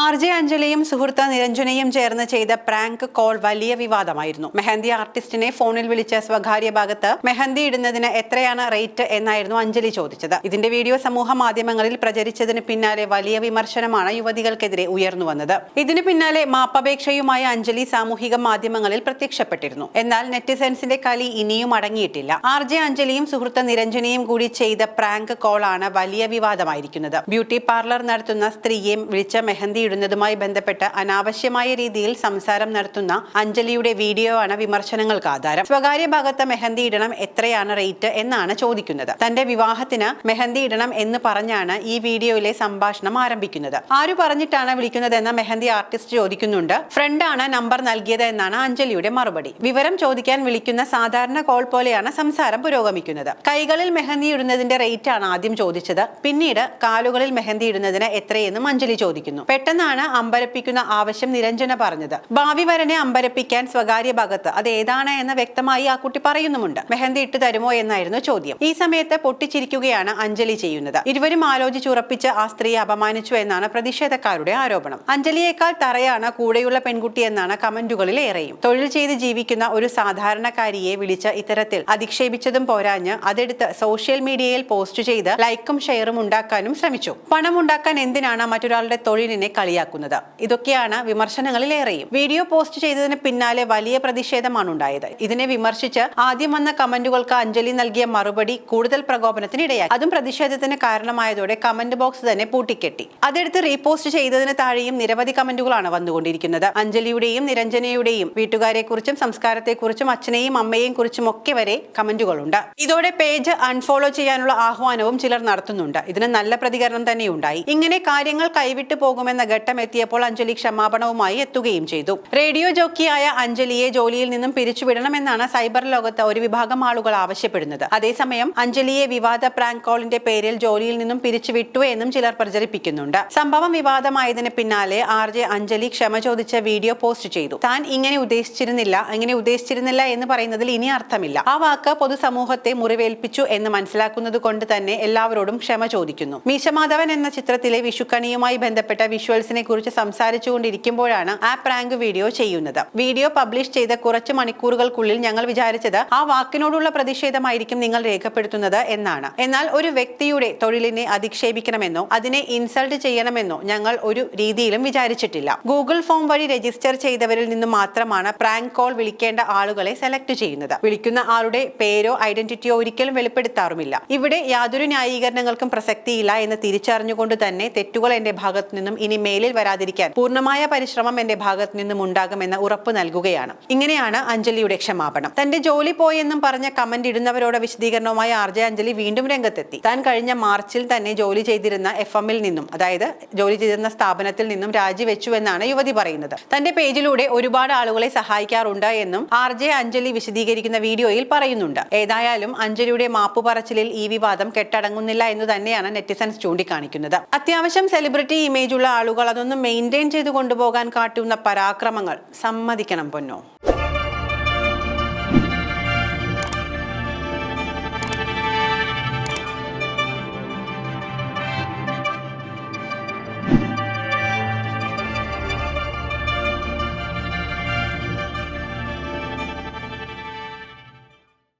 RJ അഞ്ജലിയും സുഹൃത്ത് നിരഞ്ജനയും ചേർന്ന് ചെയ്ത പ്രാങ്ക് കോൾ വലിയ വിവാദമായിരുന്നു. മെഹന്തി ആർട്ടിസ്റ്റിനെ ഫോണിൽ വിളിച്ച സ്വകാര്യ ഭാഗത്ത് മെഹന്തി ഇടുന്നതിന് എത്രയാണ് റേറ്റ് എന്നായിരുന്നു അഞ്ജലി ചോദിച്ചത്. ഇതിന്റെ വീഡിയോ സമൂഹ മാധ്യമങ്ങളിൽ പ്രചരിച്ചതിന് പിന്നാലെ വലിയ വിമർശനമാണ് യുവതികൾക്കെതിരെ ഉയർന്നു വന്നത്. ഇതിന് പിന്നാലെ മാപ്പപേക്ഷയുമായി അഞ്ജലി സാമൂഹിക മാധ്യമങ്ങളിൽ പ്രത്യക്ഷപ്പെട്ടിരുന്നു. എന്നാൽ നെറ്റിസൻസിന്റെ കളി ഇനിയും അടങ്ങിയിട്ടില്ല. RJ അഞ്ജലിയും സുഹൃത്ത് നിരഞ്ജനയും കൂടി ചെയ്ത പ്രാങ്ക് കോളാണ് വലിയ വിവാദമായിരിക്കുന്നത്. ബ്യൂട്ടി പാർലർ നടത്തുന്ന സ്ത്രീയെ വിളിച്ച മെഹന്തി ഇടുന്നതുമായി ബന്ധപ്പെട്ട് അനാവശ്യമായ രീതിയിൽ സംസാരം നടത്തുന്ന അഞ്ജലിയുടെ വീഡിയോ ആണ് വിമർശനങ്ങൾക്ക് ആധാരം. സ്വകാര്യ ഭാഗത്ത് മെഹന്തി ഇടണം എത്രയാണ് റേറ്റ് എന്നാണ് ചോദിക്കുന്നത്. തന്റെ വിവാഹത്തിന് മെഹന്തി ഇടണം എന്ന് പറഞ്ഞാണ് ഈ വീഡിയോയിലെ സംഭാഷണം ആരംഭിക്കുന്നത്. ആരു പറഞ്ഞിട്ടാണ് വിളിക്കുന്നതെന്ന് മെഹന്തി ആർട്ടിസ്റ്റ് ചോദിക്കുന്നുണ്ട്. ഫ്രണ്ടാണ് നമ്പർ നൽകിയത് എന്നാണ് അഞ്ജലിയുടെ മറുപടി. വിവരം ചോദിക്കാൻ വിളിക്കുന്ന സാധാരണ കോൾ പോലെയാണ് സംസാരം പുരോഗമിക്കുന്നത്. കൈകളിൽ മെഹന്തി ഇടുന്നതിന്റെ റേറ്റ് ആണ് ആദ്യം ചോദിച്ചത്. പിന്നീട് കാലുകളിൽ മെഹന്തി ഇടുന്നതിന് എത്രയെന്നും അഞ്ജലി ചോദിക്കുന്നു. പെട്ടെന്നാണ് അമ്പരപ്പിക്കുന്ന ആവശ്യം നിരഞ്ജന പറഞ്ഞത്. ഭാവി വരനെ അമ്പരപ്പിക്കാൻ സ്വകാര്യ ഭാഗത്ത് അത് ഏതാണ് എന്ന് വ്യക്തമായി ആ കുട്ടി പറയുന്നുമുണ്ട്. മെഹന്തി ഇട്ട് തരുമോ എന്നായിരുന്നു ചോദ്യം. ഈ സമയത്ത് പൊട്ടിച്ചിരിക്കുകയാണ് അഞ്ജലി ചെയ്യുന്നത്. ഇരുവരും ആലോചിച്ചുറപ്പിച്ച് ആ സ്ത്രീയെ അപമാനിച്ചു എന്നാണ് പ്രതിഷേധക്കാരുടെ ആരോപണം. അഞ്ജലിയേക്കാൾ തറയാണ് കൂടെയുള്ള പെൺകുട്ടി എന്നാണ് കമന്റുകളിൽ ഏറെയും. തൊഴിൽ ചെയ്ത് ജീവിക്കുന്ന ഒരു സാധാരണക്കാരിയെ വിളിച്ച് ഇത്തരത്തിൽ അധിക്ഷേപിച്ചതും പോരാഞ്ഞ് അതെടുത്ത് സോഷ്യൽ മീഡിയയിൽ പോസ്റ്റ് ചെയ്ത് ലൈക്കും ഷെയറും ഉണ്ടാക്കാനും ശ്രമിച്ചു. പണം ഉണ്ടാക്കാൻ എന്തിനാണ് മറ്റൊരാളുടെ തൊഴിലിനെ കളിയാക്കുന്നത്? ഇതൊക്കെയാണ് വിമർശനങ്ങളിലേറെയും. വീഡിയോ പോസ്റ്റ് ചെയ്തതിന് പിന്നാലെ വലിയ പ്രതിഷേധമാണ് ഉണ്ടായത്. ഇതിനെ വിമർശിച്ച് ആദ്യം വന്ന കമന്റുകൾക്ക് അഞ്ജലി നൽകിയ മറുപടി കൂടുതൽ പ്രകോപനത്തിന് ഇടയായി. അതും പ്രതിഷേധത്തിന് കാരണമായതോടെ കമന്റ് ബോക്സ് തന്നെ പൂട്ടിക്കെട്ടി. അതെടുത്ത് റീപോസ്റ്റ് ചെയ്തതിന് താഴെയും നിരവധി കമന്റുകളാണ് വന്നുകൊണ്ടിരിക്കുന്നത്. അഞ്ജലിയുടെയും നിരഞ്ജനയുടെയും വീട്ടുകാരെക്കുറിച്ചും സംസ്കാരത്തെക്കുറിച്ചും അച്ഛനെയും അമ്മയെയും കുറിച്ചും ഒക്കെ വരെ കമന്റുകളുണ്ട്. ഇതോടെ പേജ് അൺഫോളോ ചെയ്യാനുള്ള ആഹ്വാനവും ചിലർ നടത്തുന്നുണ്ട്. ഇതിന് നല്ല പ്രതികരണം തന്നെയുണ്ടായി. ഇങ്ങനെ കാര്യങ്ങൾ കൈവിട്ടു പോകുമെന്ന ഘട്ടം എത്തിയപ്പോൾ അഞ്ജലി ക്ഷമാപണവുമായി എത്തുകയും ചെയ്തു. റേഡിയോ ജോക്കിയായ അഞ്ജലിയെ ജോലിയിൽ നിന്നും പിരിച്ചുവിടണമെന്നാണ് സൈബർ ലോകത്ത് ഒരു വിഭാഗം ആളുകൾ ആവശ്യപ്പെടുന്നത്. അതേസമയം അഞ്ജലിയെ വിവാദ പ്രാങ്ക് കോളിന്റെ പേരിൽ ജോലിയിൽ നിന്നും പിരിച്ചുവിട്ടു എന്നും ചിലർ പ്രചരിപ്പിക്കുന്നുണ്ട്. സംഭവം വിവാദമായതിന് പിന്നാലെ RJ അഞ്ജലി ക്ഷമ ചോദിച്ച വീഡിയോ പോസ്റ്റ് ചെയ്തു. താൻ ഇങ്ങനെ ഉദ്ദേശിച്ചിരുന്നില്ല എന്ന് പറയുന്നതിൽ ഇനി അർത്ഥമില്ല. ആ വാക്ക് പൊതുസമൂഹത്തെ മുറിവേൽപ്പിച്ചു എന്ന് മനസ്സിലാക്കുന്നത് കൊണ്ട് തന്നെ എല്ലാവരോടും ക്ഷമ ചോദിക്കുന്നു. മീശമാധവൻ എന്ന ചിത്രത്തിലെ വിഷുക്കണിയുമായി ബന്ധപ്പെട്ട വിഷ്വൽസിനെ കുറിച്ച് സംസാരിച്ചുകൊണ്ടിരിക്കുമ്പോഴാണ് ആ പ്രാങ്ക് വീഡിയോ ചെയ്യുന്നത്. വീഡിയോ പബ്ലിഷ് ചെയ്ത കുറച്ച് മണിക്കൂറുകൾക്കുള്ളിൽ ഞങ്ങൾ വിചാരിച്ചത് ആ വാക്കിനോടുള്ള പ്രതിഷേധമായിരിക്കും നിങ്ങൾ രേഖപ്പെടുത്തുന്നത് എന്നാണ്. എന്നാൽ ഒരു വ്യക്തിയുടെ തൊഴിലിനെ അധിക്ഷേപിക്കണമെന്നോ അതിനെ ഇൻസൾട്ട് ചെയ്യണമെന്നോ ഞങ്ങൾ ഒരു രീതിയിലും വിചാരിച്ചിട്ടില്ല. ഗൂഗിൾ ഫോം വഴി രജിസ്റ്റർ ചെയ്തവരിൽ നിന്നും മാത്രമാണ് പ്രാങ്ക് കോൾ വിളിക്കേണ്ട ആളുകളെ സെലക്ട് ചെയ്യുന്നത്. വിളിക്കുന്ന ആളുടെ പേരോ ഐഡന്റിറ്റിയോ ഒരിക്കലും വെളിപ്പെടുത്താറുമില്ല. ഇവിടെ യാതൊരു ന്യായീകരണങ്ങൾക്കും പ്രസക്തിയില്ല എന്ന് തിരിച്ചറിഞ്ഞുകൊണ്ട് തന്നെ തെറ്റുകൾ എന്റെ ഭാഗത്തു നിന്നും ഇനി മേലിൽ വരാതിരിക്കാൻ പൂർണ്ണമായ പരിശ്രമം എന്റെ ഭാഗത്തു നിന്നും ഉണ്ടാകുമെന്ന് ഉറപ്പ് നൽകുകയാണ്. ഇങ്ങനെയാണ് അഞ്ജലിയുടെ ക്ഷമാപണം. തന്റെ ജോലി പോയെന്നും പറഞ്ഞ കമന്റ് ഇടുന്നവരോട് വിശദീകരണവുമായി RJ അഞ്ജലി വീണ്ടും രംഗത്തെത്തി. താൻ കഴിഞ്ഞ മാർച്ചിൽ തന്നെ ജോലി ചെയ്തിരുന്ന FM-ൽ നിന്നും, അതായത് ജോലി ചെയ്തിരുന്ന സ്ഥാപനത്തിൽ നിന്നും രാജിവെച്ചു എന്നാണ് യുവതി പറയുന്നത്. തന്റെ പേജിലൂടെ ഒരുപാട് ആളുകളെ സഹായിക്കാറുണ്ട് എന്നും RJ അഞ്ജലി വിശദീകരിക്കുന്ന വീഡിയോയിൽ പറയുന്നുണ്ട്. ഏതായാലും അഞ്ജലിയുടെ മാപ്പു പറച്ചിലിൽ ഈ വിവാദം കെട്ടടങ്ങുന്നില്ല എന്ന് തന്നെയാണ് നെറ്റിസൻസ് ചൂണ്ടിക്കാണിക്കുന്നത്. അത്യാവശ്യം സെലിബ്രിറ്റി ഇമേജ് ഉള്ള ആളുകൾ അതൊന്നും മെയിൻറ്റെയിൻ ചെയ്ത് കൊണ്ടുപോകാൻ കാട്ടുന്ന പരാക്രമങ്ങൾ സമ്മതിക്കണം പൊന്നോ.